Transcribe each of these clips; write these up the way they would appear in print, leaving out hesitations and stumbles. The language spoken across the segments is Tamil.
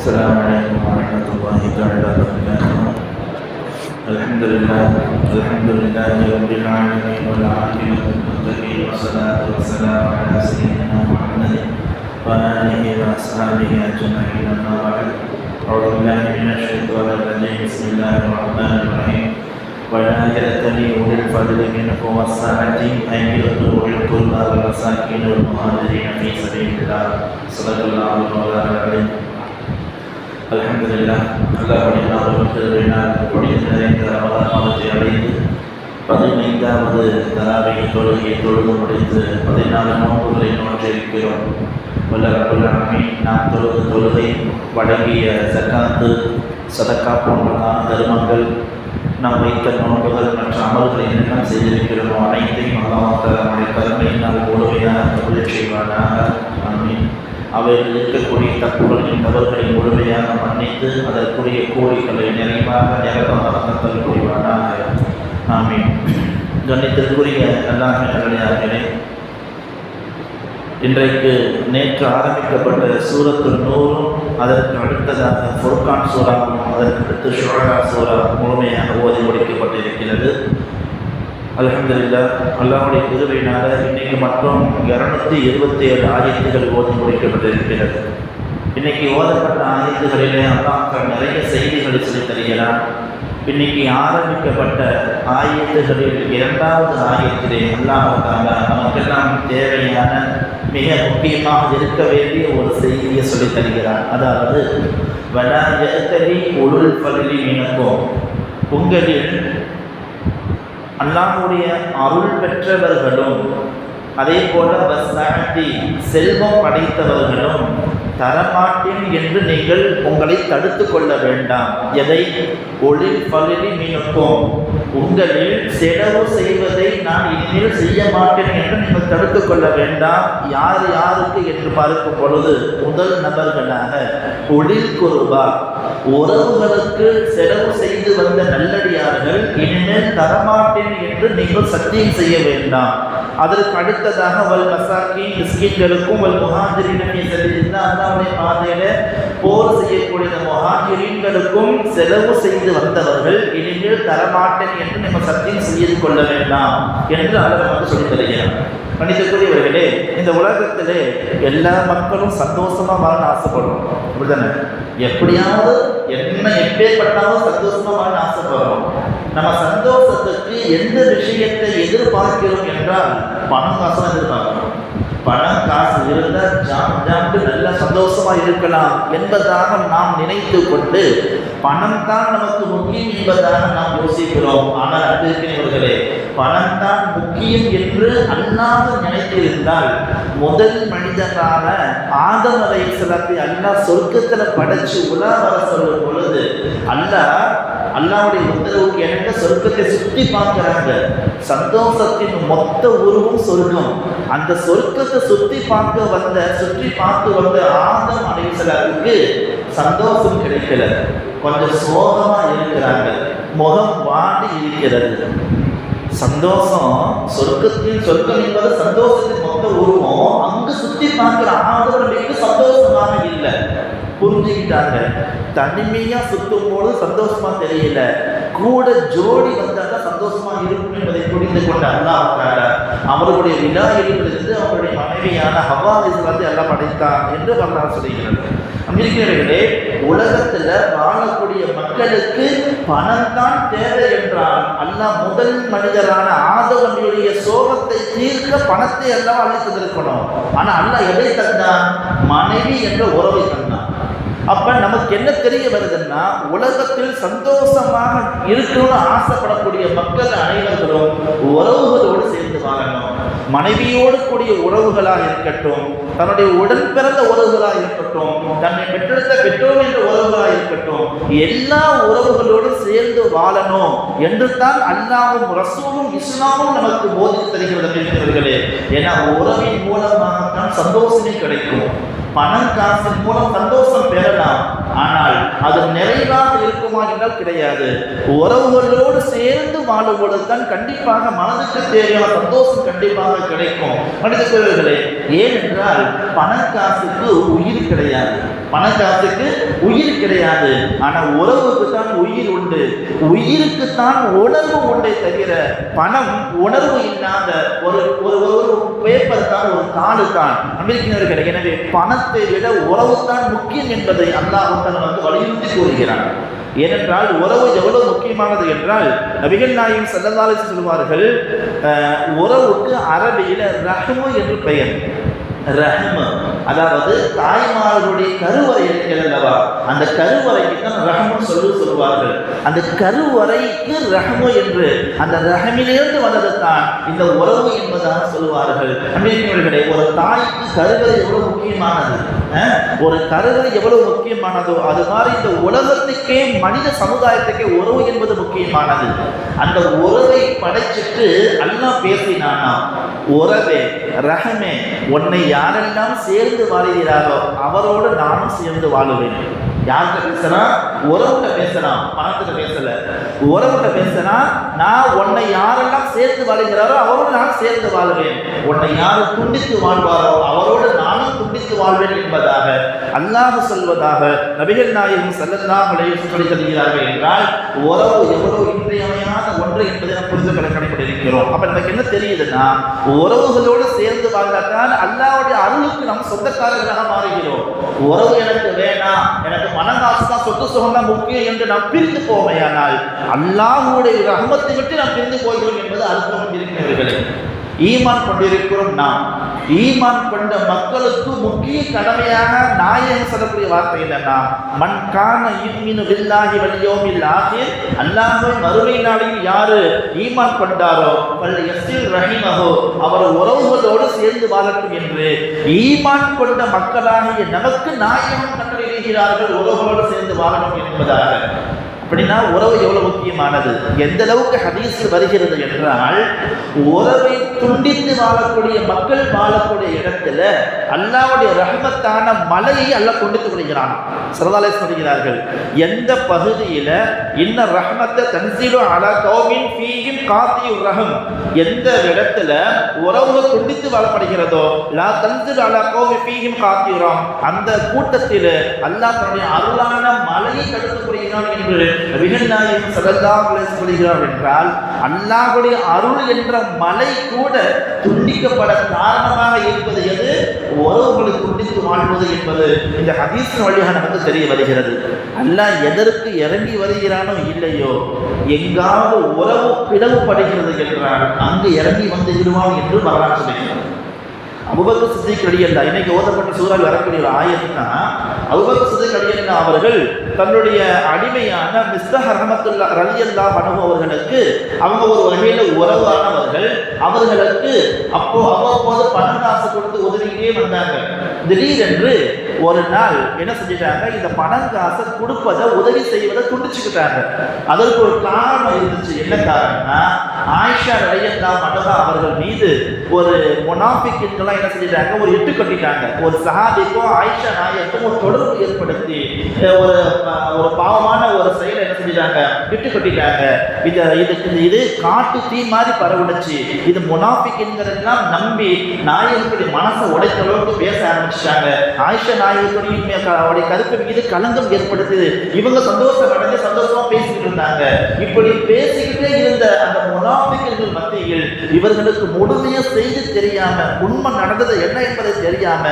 السلام عليكم ورحمة الله تعالى وبركاته. الحمد لله رب العالمين والعاقبة للمتقين والصلاة والسلام على سيدنا محمد وآله وأصحابه أجمعين أما بعد. أعوذ بالله من الشيطان الرجيم. بسم الله الرحمن الرحيم. ولا يأتل أولي الفضل منكم والسعة أن يؤتوا أولي القربى والمساكين والمهاجرين في سبيل الله. صدق الله العظيم. அல்ஹம்துலில்லாஹ். அல்லாஹ்வுடைய நாமத்தினால் நிறைந்த ரமலான் மாதத்தை அடைந்து 15வது தராவீஹ் தொழுகையை தொழுது முடித்து 14 நோன்புகளை நோற்றிருக்கிறோம். வல்ல ரப்புல் ஆலமீன் நாம் தொழுகை வழங்கிய ஸகாத்து சதக்கா போன்ற தர்மங்கள் நாம் வைத்த நோன்புகள் மற்ற அமல்களை என்னென்ன செய்திருக்கிறோமோ அனைத்தையும் அல்லாஹ் தஆலா கருணையினால் முழுமையாக கபூல் செய்வானாக. ஆமீன். அவைகள் இருக்கக்கூடிய தப்புகளின் தவறுகளை முழுமையாக மன்னித்து அதற்குரிய கோரிக்கைகளை நிறைவாக நிரப்பமாக புரிவானாக. ஆமீன். கண்ணியத்திற்குரிய அல்லாஹ்வின் இன்றைக்கு நேற்று ஆரம்பிக்கப்பட்ட சூரத்துல் நூரும் அதற்கு அடுத்ததாக ஃபுர்கான் சூராவும் அதற்கு அடுத்து ஷுஆரா சூரா முழுமையாக ஓதி முடிக்கப்பட்டிருக்கிறது. அல்ஹம்துலில்லாஹ். அல்லாஹ்வுடைய கிருபையினால இன்னைக்கு மட்டும் 227 ஆயத்துகள் ஓதி முடிக்கப்பட்டிருக்கிறது. இன்னைக்கு ஓதப்பட்ட ஆயத்துகளிலே அல்லாஹ் நிறைய செய்திகளை சொல்லித் தருகிறான். இன்னைக்கு ஆரம்பிக்கப்பட்ட ஆயத்துகளில் 2வது ஆயத்திலே அல்லாஹ் தஆலா நமக்கெல்லாம் தேவையான மிக முக்கியமாக இருக்க வேண்டிய ஒரு செய்தியை சொல்லித் தருகிறான். அதாவது வலா யஅ்தலி உலுல் ஃபத்லி மின்கும், உங்களில் அல்லாஹ்வுடைய அருள் பெற்றவர்களும் அதே போல வஸ்ஸஅதி செல்வம் படைத்தவர்களும் தரமாட்டேன் என்று நீங்கள் உங்களை தடுத்து கொள்ள வேண்டாம். எதை? ஒளில் பகுதி மின்கும், உங்களில் செலவு செய்வதை நான் இனிமேல் செய்ய மாட்டேன் என்று நீங்கள் தடுத்து கொள்ள வேண்டாம். யார் யாருக்கு என்று பார்க்கும் பொழுது முதல் நபர்களாக ஒளில் குருபா, உறவுகளுக்கு செலவு செய்து வந்த நல்லடியார்கள் இனிமேல் தரமாட்டேன் என்று நீங்கள் சத்தியம் செய்ய வேண்டாம். அதற்கு அடுத்ததாக வல் மசாக்கீன், மிஸ்கீன்களுக்கும் வல் முஹாஜிரீன் ஃபீ ஸபீலில்லாஹ், அல்லாஹ்வுடைய பாதையிலே போர் செய்யக்கூடிய முஹாஜிரீன்களுக்கும் செலவு செய்து வந்தவர்கள் இனிமேல் தரமாட்டேன் என்று நீங்கள் சத்தியம் செய்து கொள்ள வேண்டாம் என்று அல்லாஹ் நமக்கு சொல்லித் தருகிறார். மனிதக்குரியவர்களே, இந்த உலகத்திலே எல்லா மக்களும் சந்தோஷமா வாழ ஆசைப்படுறோம், அப்படிதானே? எப்படியாவது எப்பேற்பட்டாலும் சந்தோஷமா வாழ ஆசைப்படுறோம். நம்ம சந்தோஷத்துக்கு எந்த விஷயத்தை எதிர்பார்க்கிறோம் என்றால் பணம் காசு எதிர்பார்க்கிறோம். பணம் காசு இருந்தால் ஜாம் நல்ல சந்தோஷமா இருக்கலாம் என்பதாக நாம் நினைத்து கொண்டு பணம் தான் நமக்கு முக்கியம் என்பதாக நாம் யோசிக்கிறோம். ஆனால் அன்பிற்கிறவர்களே, பணம் தான் முக்கியம் என்று அல்லாஹ் நினைத்திருந்தால் முதல் மனிதனான ஆதம் அலைஹிஸ்ஸலாத்தை அல்லாஹ் சொர்க்கத்தில் படைச்சு உலா வர சொல்லும் பொழுது அல்லாஹ்வுடைய உத்தரவுக்கு இணங்க சொர்க்கத்தை சுற்றி பார்க்கிறாங்க. சந்தோஷத்தின் மொத்த உருவம் சொர்க்கம். அந்த சொர்க்கத்தை சுற்றி பார்த்து வந்த ஆதம் அலைஹிஸ்ஸலாத்துக்கு சந்தோஷம் கிடைக்கல. கொஞ்சம் சோகமா இருக்கிறாங்க, முகம் வாடி இருக்கிறது. சந்தோஷம் சொர்க்கம் என்பது சந்தோஷத்தின் மொத்த உருவம். அங்கு சுற்றி பார்க்கிற ஆதரவுக்கு சந்தோஷமாக இல்லை. புரிஞ்சுக்கிட்டாங்க. தனிமையா சுற்றும் போது சந்தோஷமா தெரியல, கூட ஜோடி வந்தாங்க சந்தோஷமா இருக்கும் என்பதை புரிந்து கொண்ட அல்லாஹ் தஆலா அவர்களுடைய விலாயிலிருந்து அவருடைய மனைவியான ஹவ்வா அலைஹிஸ்ஸலாத்தை அல்லாஹ் படைத்தான் என்று வரலாறு சொல்கிறது. அமெரிக்கர்களே, உலகத்துல வாழக்கூடிய மக்களுக்கு பணம் தான் தேவை என்றால் அல்லாஹ் முதல் மனிதரான ஆதவனுடைய சோகத்தை தீர்க்க பணத்தை எல்லாம் அளித்திருக்கணும். ஆனா அல்லாஹ் எதை தந்தான்? மனைவி என்ற உறவை தந்தான். அப்ப நமக்கு என்ன தெரிய வருதுன்னா, உலகத்தில் சந்தோஷமாக இருக்கணும்னு ஆசைப்படக்கூடிய மக்கள் அனைவர்களும் உறவுகளோடு சேர்ந்து வாழணும். மனைவியோடு கூடிய உறவுகளாக இருக்கட்டும், தன்னுடைய உடன் பிறந்த உறவுகளாக இருக்கட்டும், தன்னை பெற்றெடுத்த பெற்றோர் என்ற உறவுகளாக இருக்கட்டும், எல்லா உறவுகளோடு சேர்ந்து வாழணும் என்று தான் அல்லாஹ்வும் ரசூலும் இஸ்லாமும் நமக்கு போதித்து தருகிறது. ஏன்னா உறவின் மூலமாகத்தான் சந்தோஷமே கிடைக்கும். பணம் காசின் மூலம் சந்தோஷம் பெறலாம், ஆனால் அது நிறைவாக இருக்குமா என்றால் கிடையாது. உறவுகளோடு சேர்ந்து வாழும்போது தான் கண்டிப்பாக மனதுக்கு தேவையான சந்தோஷம் கண்டிப்பாக கிடைக்கும். மனித குரல்களே, ஏனென்றால் பணம் காசுக்கு உயிர் கிடையாது. பண காசுக்கு உயிர் கிடையாது, ஆனால் உறவுக்கு தான் உயிர் உண்டு, உயிருக்கு தான் உணர்வு உண்டே தவிர பணம் உணர்வு இல்லாத ஒரு ஒரு பேப்பர் தான், ஒரு தாடு தான் அமெரிக்கர்கள். எனவே பணத்தை விட உறவு தான் முக்கியம் என்பதை அல்லாஹ் வலியுறுத்தி கூறுகிறார். ஏனென்றால் உறவு எவ்வளவு முக்கியமானது என்றால் நபிகள் நாயகம் ஸல்லல்லாஹு அலைஹி வஸல்லம் சொல்வார்கள், உறவுக்கு அரபியில ரஹ்மு என்று பெயர். ரஹ்மு அதாவது தாய்மார்களுடைய கருவறை இருக்கிறதல்லவா, அந்த கருவறைக்கு தான் ரஹ்மு சொல்லுவார்கள். அந்த கருவறைக்கு ரஹ்மு என்று அந்த ரஹமிலிருந்து வந்தது தான் இந்த உறவு என்பதாக சொல்லுவார்கள். அமெரிக்கர்களே, ஒரு தாய்க்கு கருவறை எவ்வளவு முக்கியமானது, ஒரு கருவறை எவ்வளவு முக்கியமானதோ அது மாதிரி இந்த உலகத்துக்கே மனித சமுதாயத்துக்கே உறவு என்பது முக்கியமானது. அந்த உறவை படைச்சிட்டு அல்லாஹ் பேசினானா, உறவே ரஹமே, உன்னை யாரெல்லாம் சேர்ந்து வாழ்கிறாரோ அவரோடு நானும் சேர்ந்து வாழுவேன். யார்கிட்ட பேசுனா? உறவுகிட்ட பேசுறான், பணத்துக்கு பேசல. உறவுகிட்ட பேசுனா, நான் உன்னை யாரெல்லாம் சேர்ந்து வாழ்கிறாரோ அவரோடு நான் சேர்ந்து வாழ்வேன், உன்னை யாரு துண்டித்து வாழ்வாரோ அவரோடு நானும் துண்டித்து வாழ்வேன் என்பதாக அல்லாஹ் சொல்வதாக நபிகள் நாயகம் ஸல்லல்லாஹு அலைஹி வஸல்லம் சொல்கிறார்கள். என்றால் உறவு எவ்வளவு இன்றியமையாத ஒன்று என்பதை நாம் புரிந்து கடைபிடிக்கிறோம். அப்ப நமக்கு என்ன தெரியுதுன்னா, உறவுகளோடு சேர்ந்து வாழ்ந்தால் அல்லாஹ்வுடைய அருளுக்கு நாம் சொந்தக்காரர்களாக மாறுகிறோம். உறவு எனக்கு வேணாம், எனக்கு மனதாசு தான், சொத்து சுகம் தான் முக்கியம் என்று நாம் பிரிந்து போமையானால் அல்லாஹ்வுடைய ரஹ்மத்தை விட்டு நாம் பிரிந்து போகிறோம் என்பது அர்த்தம் இருக்கிறவர்களே. ஈமான் கொண்டிருக்கிறோம் நாம். ஈமான் கொண்ட மக்களுக்கு முக்கிய கடமையாக நாயகம் சொல்லக்கூடிய வார்த்தை என்னன்னா, மன் கான யுமினு பில்லாஹி வல் யௌமில் ஆகிர், அல்லாஹ்வை மறுமை நாளில் யாரு ஈமான் கொண்டாரோ வல் யஸில் ரஹிமஹு, அவர் உறவுகளோடு சேர்ந்து வாழட்டும் என்று ஈமான் கொண்ட மக்களாகிய நமக்கு நாயகம் கட்டளையிடுகிறார்கள் உறவுகளோடு சேர்ந்து வாழணும் என்பதாக. அப்படின்னா உறவு எவ்வளவு முக்கியமானது, எந்த அளவுக்கு ஹதீஸில் வருகிறது என்றால், உறவை துண்டித்து வாழக்கூடிய மக்கள் வாழக்கூடிய இடத்துல அல்லாஹ்வுடைய ரஹ்மத்தான மலையை அல்லாஹ் துண்டித்து விடுகிறான். ஸல்லல்லாஹு அலைஹி சொல்கிறார்கள், எந்த பகுதியில இன்ன ரஹ்மத்தை தன்ஸீலு அலா கௌமின் ஃபீஹிம் காத்தியுர் ரஹம், எந்த இடத்துல உறவுகள் துண்டித்து வாழப்படுகிறதோ லா தன்ஸீலு அலா கௌமின் ஃபீஹிம் காத்தியுர் ரஹம், அந்த கூட்டத்தில் அல்லாஹ் தன்னுடைய அருளான மலையை தடுத்து விடுகிறான் என்று நபிகள் நாயகம் ஸல்லல்லாஹு அலைஹி வஸல்லம் சொல்கிறார். என்றால் அல்லாஹ்வுடைய அருள் என்ற மலை கூட துண்டிக்கப்பட காரணமாக இருப்பது எது? உறவுகளை துண்டித்து வாழ்வது என்பது இந்த ஹதீஸின் வழியாக நமக்கு தெரிய வருகிறது. அல்லாஹ் எதற்கு இறங்கி வருகிறானோ இல்லையோ, எங்காவது உறவு பிளவுபடுகிறது என்றால் அங்கு இறங்கி வந்து விடுவான் என்று வரலாறு சொல்லுகிறார். அபூபக்கர் சித்திக் ரலியல்லாஹு, இன்னைக்கு ஓதப்பட்ட சூறாவில் வரக்கூடிய ஒரு ஆயத்துனா, அபூபக்கர் சித்திக் ரலியல்லாஹு அவர்கள் தன்னுடைய அடிமையான மிஸ்தஹ் ரஹ்மத்துல்லாஹி ரலியல்லாஹு அன்ஹு அவர்களுக்கு அவங்க ஒரு வகையில் உறவானவர்கள், அவர்களுக்கு அவ்வப்போது பணம் காசு கொடுத்து உதவிக்கிட்டே வந்தாங்க. திடீரென்று ஒரு நாள் என்ன செஞ்சிட்டாங்க, இந்த பணம் காசை கொடுப்பதை உதவி செய்வதை துண்டிச்சுக்கிட்டாங்க. அதற்கு ஒரு காரணம் இருந்துச்சு. என்ன காரணம்னா, ஆயிஷா ரலியல்லாஹு அன்ஹா அவர்கள் மீது ஒரு முனாஃபிக்குகளா என்ன செஞ்சிட்டாங்க, ஒரு இட்டு கட்டிட்டாங்க. ஒரு சஹாபிக்கும் ஆயிஷா நாயகத்துக்கும் ஒரு தொடர்பு ஏற்படுத்தி ஒரு பாவமான ஒரு செயலை என்ன செஞ்சிட்டாங்க, இட்டு கட்டிட்டாங்க. இது காட்டு தீ மாதிரி பரவுடுச்சு. இது முனாஃபிக்குகளெல்லாம் நம்பி நாயகத்துடைய மனசை உடைத்த அளவுக்கு பேச ஆரம்பிச்சிட்டாங்க. ஆயிஷா நாயகத்துடைய கருத்து மீது கலங்கம் ஏற்படுத்துது. இவங்க சந்தோஷம் அடைஞ்சு சந்தோஷமா பேசிக்கிட்டு இருந்தாங்க. இப்படி பேசிக்கிட்டே இருந்த அந்த முனாஃபிக்குகள் மத்தியில் இவர்களுக்கு முழுமையா செய்தி தெரியாம, உண்மை நடந்தது என்ன என்பதை தெரியாம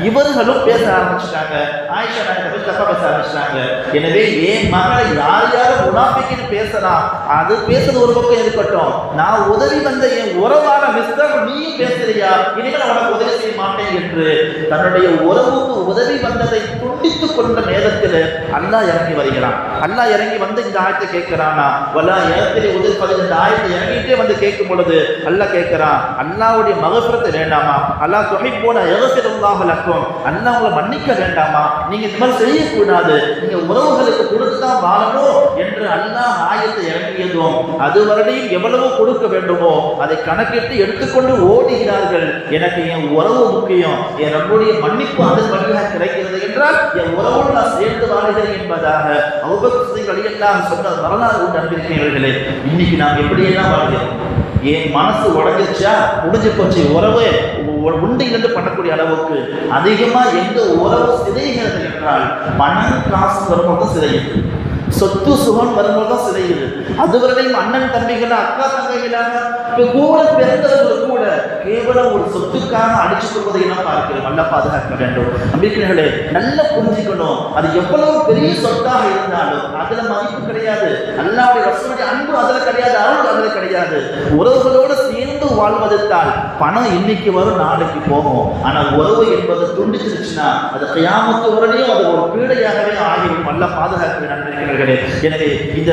இவர்களும் பேச ஆரம்பிச்சிட்டாங்க. ஆயிஷா நாயகத்தை தப்பா பேச ஆரம்பிச்சிட்டாங்க. எனவே என் மகளை யார் முனாஃபிக்குன்னு பேசலாம், அது பேசுறது ஒரு பக்கம் இருக்கட்டும், நான் உதவி வந்த என் உறவான மிஸ்டர் நீயும் பேசுறியா, இனிமேல் உனக்கு உதவி செய்ய மாட்டேன் என்று தன்னுடைய உறவுக்கு உதவி வந்ததை துண்டித்துக் கொண்ட நேரத்தில் அல்லாஹ் இறங்கி வருகிறான். அல்லாஹ் இறங்கி வந்து இந்த ஆயத்தை கேட்கிறானா, வலா இடத்திலே உதவி பதில் இந்த ஆயத்தை இறங்கிட்டே வந்து கேட்கும் பொழுது அல்லாஹ் கேட்கிறான், அல்லாஹ்வுடைய மகஃபிரத் வேண்டாமா, அல்லாஹ் துஹிப்பூன யக்ஃபிருல்லாஹு லக்கும், அல்லாஹ் உங்களை மன்னிக்க வேண்டாமா, நீங்க இந்த மாதிரி செய்யக்கூடாது, நீங்க உறவுகளுக்கு கொடுத்துதான் வாழணும் என்று அல்லாஹ் ஆயத்தை இறங்கியதும் அதுவரையும் எவ்வளவு கொடுக்க வேண்டுமோ அதை கணக்கிட்டு எடுத்துக்கொண்டு ஓடுகிறார்கள். எனக்கு என் உறவு முக்கியம், என் நம்முடைய மன்னிப்பு அதன் வழியாக கிடைக்கிறது என்றால் என் உறவோடு நான் சேர்ந்து வாழ்கிறேன் என்பதாக அபூபக்கர் சித்திக் ரலியல்லாஹு சொன்ன வரலாறு உண்டு. அன்பிற்குரியவர்களே, இன்னைக்கு நாம் எப்படியெல்லாம் வாழ்கிறோம்? என் மனசு உடைஞ்சிருச்சா, முடிஞ்சு போச்சு, உண்டையிலிருந்து பண்ணக்கூடிய அளவுக்கு அதிகமாக எந்த உறவு சிதைகிறது என்றால் பணம் காசு வரும்போது சிதையுது, சொத்து சுகம் வரும்போது தான் சிதையுது. அதுவரையும் அண்ணன் தம்பிகளா அக்கா தங்கைகளாக கூட பிறந்தவர்கள் கூட கேவலம் ஒரு சொத்துக்காக அடிச்சுக் கொள்வதை எல்லாம் பார்க்கிறோம். நல்லா பாதுகாக்க வேண்டும். நம்பிக்கைகளே நல்லா புரிஞ்சுக்கணும், அது எவ்வளவு பெரிய சொத்தாக இருந்தாலும் அதுல மதிப்பு கிடையாது. அல்லாஹ்வுடைய ரசூலுடைய அன்பு அதுல கிடையாது, அருள் அதுல கிடையாது. உறவுகளோடு சேர்ந்து வாழ்வதற்கால் பணம் இன்னைக்கு வரும் நாளைக்கு போகும். ஆனால் உறவு என்பது துண்டிச்சிருச்சுன்னா அது கியாமத்து வரையும் அது ஒரு பீடையாகவே ஆகிவிடும். நல்லா பாதுகாக்க நம்பிக்கைகளே. எனவே இந்த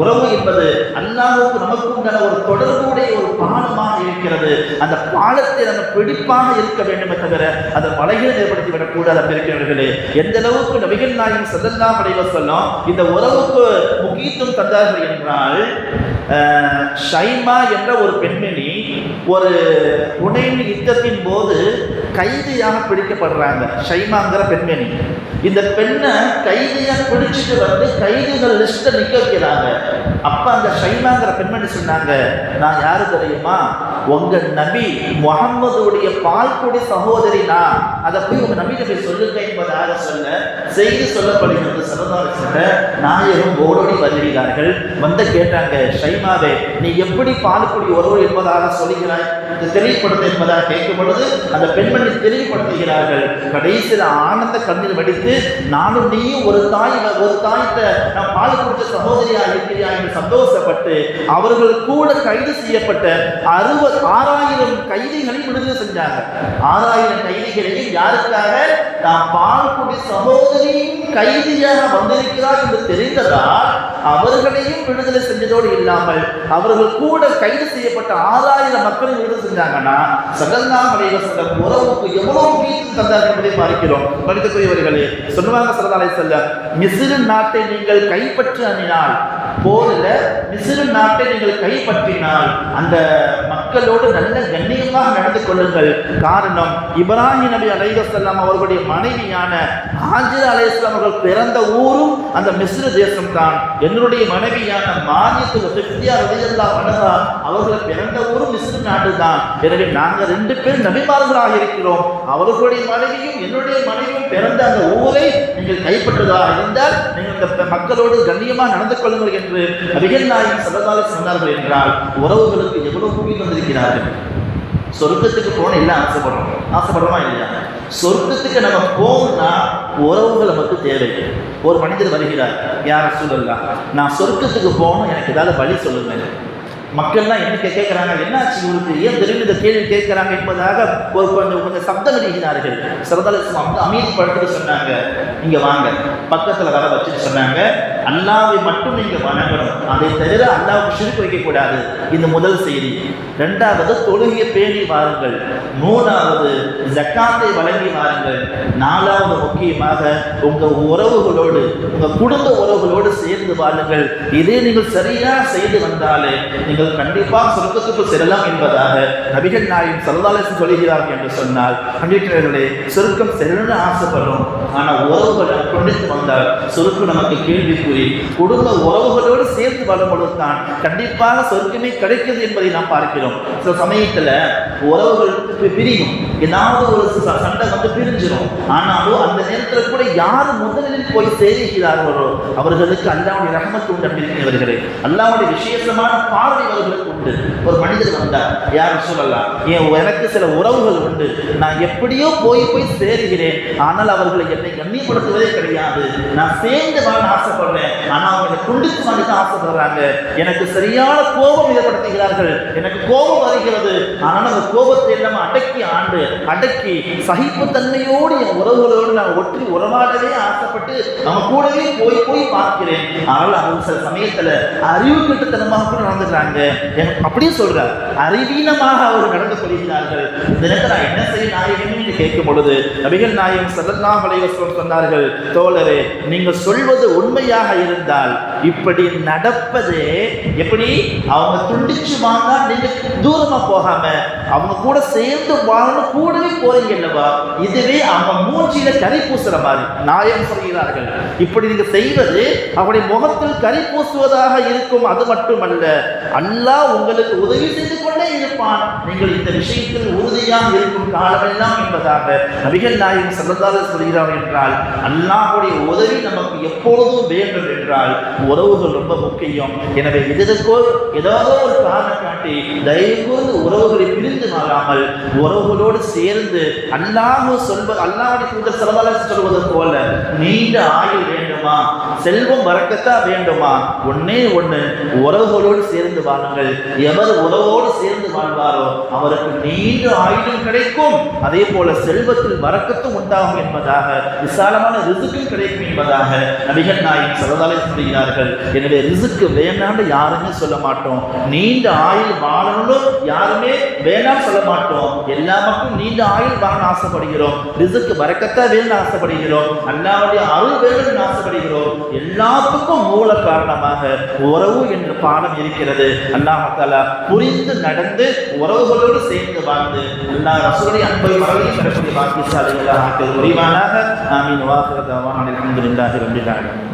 உறவு என்பது அல்லாஹ்வுக்கு நமக்கு உண்டான ஒரு தொடர்புடைய ஒரு பாலமாக இருக்கிறது. அந்த பாலத்தை நம்ம பிடிப்பாக இருக்க வேண்டுமே தவிர அதை மலைகளை ஏற்படுத்தி விடக்கூடாது. நம்பிக்கைகளே, எந்த அளவுக்கு நபிகள் நாயகம் ஸல்லல்லாஹு அலைஹி வஸல்லம் இந்த உறவுக்கு முக்கியத்துவம் தந்தார்கள் என்றால், ஷைமா என்ற ஒரு பெண்மணி ஒரு ஹுனைன் யுத்தத்தின் போது கைதியாக பிடிக்கப்படுறாங்க. ஷைமாங்கிற பெண்மணி, இந்த பெண்ணை கைதியாக பிடிச்சிட்டு வந்து கைதிகள் லிஸ்ட்டை நிற்க வைக்கிறாங்க. அப்ப அந்த ஷைமாங்கிற பெண்மணி சொன்னாங்க, நான் யாரு தெரியுமா, உங்க நபி முஹம்மதுடைய பால்குடி சகோதரி, நான் அதை போய் உங்க நபிக்கு போய் சொல்லுங்க என்பதாக சொல்ல செய்தி சொல்லப்படுகிறது. சரதாரி நாயகம் ஓடோடி வருகிறார்கள். வந்து கேட்டாங்க, ஷைமாவே நீ எப்படி பால்குடி உறவு என்பதாக சொல்லுகிறாய், தெளிவுபடுத்த என்பதாக கேட்கும் பொழுது அந்த பெண்மணி தெளிவுபடுத்துகிறார்கள். கடைசியில் ஆனந்த கண்ணீர் வடித்து, நானும் நீயும் ஒரு தாய்த்த நான் பால் குடித்த சகோதரியா இருக்கிறியா என்று சந்தோஷப்பட்டு அவர்கள் கூட கைது செய்யப்பட்ட 6,000 கைதிகளை விடுதலை செஞ்சாங்க. 6,000 கைதிகளையும் யாருக்காக, நான் பால் குடி சகோதரியும் கைதியாக வந்திருக்கிறார் என்று தெரிந்ததால் அவர்களையும் விடுதலை செஞ்சதோடு இல்லாமல் அவர்கள் கூட கைது செய்யப்பட்ட 6,000 மக்களை விடுதலை செஞ்சாங்கன்னா ஸல்லல்லாஹு அலைஹி வஸல்லம் உறவுக்கு எவ்வளவு முக்கியத்துவம் தந்தார்கள் என்பதை பார்க்கிறோம். மனிதக்குரியவர்களே, சொல்லுவாங்க ஸல்லல்லாஹு அலைஹி வஸல்லம், மிஸ்ர் நாட்டை நீங்கள் கைப்பற்றினால் போல மிஸ்ர் நாட்டை நீங்கள் கைப்பற்றினால் அந்த மக்களோடு நல்ல கண்ணியமாக நடந்து கொள்ளுங்கள். காரணம், இப்ராஹிம் நபி அலைஹிஸ்ஸலாம் அவர்களுடைய மனைவியான ஹாஜிரா அலைஹிஸ்ஸலாம் அவர்கள் பிறந்த ஊரும் அந்த மிஸ்ர் தேசம் தான். என்னுடைய மனைவியான மாரியத்துல் கிப்தியா ரலியல்லாஹு அன்ஹா அவர்கள் பிறந்த ஊரும் மிஸ்ர் நாடு தான். எனவே நாங்கள் 2 பேர் நபிமார்களாக இருக்கிறோம். அவர்களுடைய மனைவியும் என்னுடைய மனைவியும் பிறந்த அந்த ஊரை நீங்கள் கைப்பற்றுவதாக இருந்தால் நீங்கள் இந்த மக்களோடு கண்ணியமாக நடந்து கொள்ளுங்கள் என்று நபிகள் நாயகம் ஸல்லல்லாஹு அலைஹி வஸல்லம் சொன்னார்கள். என்றால் உறவுகளுக்கு எவ்வளவு முக்கியம் வந்திருக்கிறார்கள். சொர்க்கத்துக்கு போன எல்லாம் ஆசைப்படுறோமா இல்லையா? சொர்க்கத்துக்கு நம்ம போகணும்னா உறவுகள் நமக்கு தேவை. ஒரு மனிதர் வருகிறார், யா ரசூலல்லாஹ், நான் சொர்க்கத்துக்கு போகணும், எனக்கு ஏதாவது வழி சொல்லுங்க. மக்கள்லாம் என்ன கேட்கிறாங்க, என்னாச்சு இவருக்கு, ஏன் திரும்பி இந்த கேள்வி கேட்கிறாங்க என்பதாக ஒரு கொஞ்சம் சப்தம் அடிக்கிறார்கள். ஸல்லல்லாஹு அமைதிப்படுத்திட்டு சொன்னாங்க, இங்க வாங்க, பக்கத்துல வர வச்சுட்டு சொன்னாங்க, அல்லாஹ்வை மட்டும் நீங்க வணங்கணும், அதை தவிர அல்லாஹ்வுக்கு ஷிர்க் வைக்கக்கூடாது. இது முதல் செய்தி. 2வது, தொழுகையை பேணி வாருங்கள். 3வது, ஜக்காத்தை வழங்கி வாருங்கள். 4வது, முக்கியமாக உங்க உறவுகளோடு, உங்க குடும்ப உறவுகளோடு சேர்ந்து வாருங்கள். இதே நீங்கள் சரியா செய்து வந்தாலே நீங்கள் கண்டிப்பாக சொர்க்கத்துக்கு செல்லலாம் என்பதாக நபிகள் நாயகம் ஸல்லல்லாஹு அலைஹி வஸல்லம் சொல்கிறார்கள் என்று சொன்னால், அன்றைய சொர்க்கம் செல்லணும்னு ஆசைப்படுறோம், ஆனால் உறவுகளை கொண்டு வந்தால் சொர்க்கம் நமக்கு கேள்விக்குறி. குடும்ப உறவுகளோடு சேர்ந்து வாழும் பொழுதுதான் கண்டிப்பாக சொர்க்கமே கிடைக்கிறது என்பதை நாம் பார்க்கிறோம். சில சமயத்தில் உறவுகளுக்கு பிரியும், ஏதாவது ஒரு சண்டை வந்து பிரிஞ்சிடும். ஆனாலும் அந்த நேரத்தில் கூட யார் முதலில் போய் சேருகிறார்களோ அவர்களுக்கு அல்லாஹ்வுடைய ரஹ்மத் உண்டு. நம்பிக்கையவர்களே, அல்லாஹ்வுடைய விசேஷமான பார்வை அவர்களுக்கு உண்டு. ஒரு மனிதர் வந்தார், யார் சொல்லலாம், எனக்கு சில உறவுகள் உண்டு, நான் எப்படியோ போய் சேருகிறேன், ஆனால் அவர்களை என்னை கண்ணியப்படுத்துவதே கிடையாது. நான் சேர்ந்து வாழ ஆசைப்படுறேன், ஆனால் அவங்க துண்டித்து வாங்க ஆசைப்படுறாங்க. எனக்கு சரியான கோபம் ஏற்படுத்துகிறார்கள், எனக்கு கோபம் வருகிறது, ஆனால் அந்த கோபத்தை எல்லாம் அடக்கி சகிப்புத்தன்மையோடு என் உறவுகளோடு நான் ஒற்றி உறவாடவே ஆசைப்பட்டு அவங்க கூடவே போய் பார்க்கிறேன். ஆனால் அவங்க சில சமயத்தில் அறிவு கட்டுத்தனமாக கூட நடந்துக்கிறாங்க. அப்படியே சொல்றார், அறிவீனமாக அவர்கள் நடந்து கொள்கிறார்கள். இந்த நேரத்தில் நான் என்ன செய்ய நாயகமே என்று கேட்கும் பொழுது நபிகள் நாயகம் ஸல்லல்லாஹு அலைஹி வஸல்லம் சொன்னார்கள், தோழரே, நீங்கள் சொல்வது உண்மையாக இருந்தால் இப்படி நடப்பது எப்படி அவங்க துண்டிச்சு வாங்க, நீங்க தூரமா போகாம அவங்க கூட சேர்ந்து வாழணும், கூடவே போறீங்க அல்லவா, இதுவே அவங்க மூஞ்சியில கரி பூசுற மாதிரி நாயம் சொல்கிறார்கள். இப்படி நீங்க செய்வது அவருடைய முகத்தில் கரி பூசுவதாக இருக்கும். அது மட்டுமல்ல, அல்லாஹ் உங்களுக்கு உதவி செய்து கொண்டே இருப்பான், நீங்கள் இந்த விஷயத்தில் உறுதியாக இருக்கும் காலமெல்லாம் என்பதாக நபிகள் நாயகம் ஸல்லல்லாஹு அலைஹி வஸல்லம் சொல்கிறார். என்றால் அல்லாஹ்வுடைய உதவி நமக்கு எப்பொழுதும் வேண்டும் என்றால் உறவுகள் ரொம்ப முக்கியம். எனவே இதற்கோ ஏதாவது ஒரு காரணம் காட்டி தயவுகூர்ந்து உறவுகளை பிரிந்து மாறாமல் உறவுகளோடு சேர்ந்து அல்லாஹ்வுடைய தூதர் ஸல்லல்லாஹு அலைஹி வஸல்லம் சொல்வது போல நீண்ட ஆயுள் வேண்டுமா, செல்வம் பரக்கத்தா வேண்டுமா, ஒன்னே ஒன்று, உறவுகளோடு சேர்ந்து வாழுங்கள். எவர் உறவோடு சேர்ந்து வாழ்வாரோ அவருக்கு நீண்ட ஆயுளும் கிடைக்கும், அதே போல செல்வத்தில் பரக்கத்தும் உண்டாகும் என்பதாக, விசாலமான ரிசுக்கும் கிடைக்கும் என்பதாக நபிகள் நாயகம் ஸல்லல்லாஹு அலைஹி வஸல்லம் சொல்கிறார்கள். எனவே ரிசுக்கு வேண்டாம்னு யாருமே சொல்ல மாட்டோம், நீண்ட ஆயுள் வாழணும்னு யாருமே வேண்டாம் சொல்ல மாட்டோம். எல்லா மக்களும் நீண்ட ஆயுள் வாழ ஆசைப்படுகிறோம், ரிசுக்கு பரக்கத்தா வேணும்னு ஆசைப்படுகிறோம், அல்லாஹ்வுடைய அருள் வேணும்னு ஆசைப்படுகிறோம். எல்லாத்துக்கும் மூல காரணமாக உறவு என்ற பாடம் இருக்கிறது. அல்லாஹ் தஆலா புரிந்து நடந்து உறவுகளோடு சேர்ந்து வாழ்ந்து அல்லாஹ் ரசூலுடைய அன்பை மறுபடியும் பெறக்கூடிய பாக்கியசாலிகளாக ஆக்கியது புரிவானாக. ஆமீன். வாஹிரு தஅவானா அல்ஹம்துலில்லாஹி ரப்பில் ஆலமீன்.